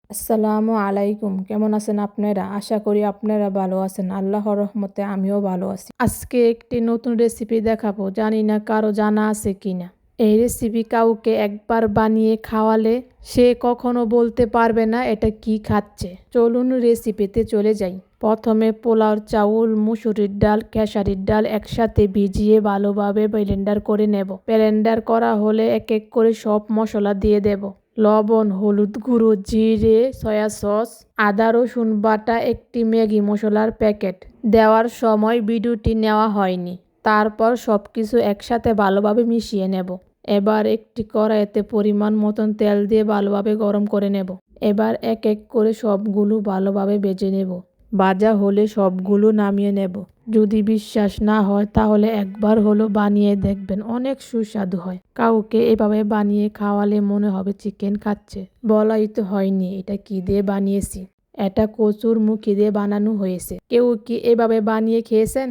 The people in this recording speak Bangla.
আসসালামু আলাইকুম। কেমন আছেন আপনারা? আশা করি আপনারা ভালো আছেন। আল্লাহর রহমতে আমিও ভালো আছি। আজকে একটি নতুন রেসিপি দেখাবো। জানি না কারো জানা আছে কিনা। এই রেসিপি কাউকে একবার বানিয়ে খাওয়ালে সে কখনো বলতে পারবে না এটা কি খাচ্ছে। চলুন রেসিপিতে চলে যাই। প্রথমে পোলাওর চাউল, মুসুরির ডাল, খেসারির ডাল একসাথে ভিজিয়ে ভালোভাবে ব্লেন্ডার করে নেব। ব্লেন্ডার করা হলে এক এক করে সব মশলা দিয়ে দেব। লবণ, হলুদ গুঁড়ো, জিরে, সয়া সস, আদা রসুন বাটা, একটি ম্যাগি মশলার প্যাকেট। দেওয়ার সময় ভিডিওটি নেওয়া হয়নি। তারপর সব কিছু একসাথে ভালোভাবে মিশিয়ে নেব। এবার একটি কড়াইতে পরিমাণ মতন তেল দিয়ে ভালোভাবে গরম করে নেব। এবার এক এক করে সবগুলো ভালোভাবে ভেজে নেব। ভাজা হলে সবগুলো নামিয়ে নেব। যদি বিশ্বাস না হয় তাহলে একবার হলো বানিয়ে দেখবেন, অনেক সুস্বাদু হয়। কাউকে এভাবে বানিয়ে খাওয়ালে মনে হবে চিকেন খাচ্ছে। বলাই তো হয়নি এটা কি দিয়ে বানিয়েছি। এটা কচুর মুখি দিয়ে বানানো হয়েছে। কেউ কি এভাবে বানিয়ে খেয়েছেন?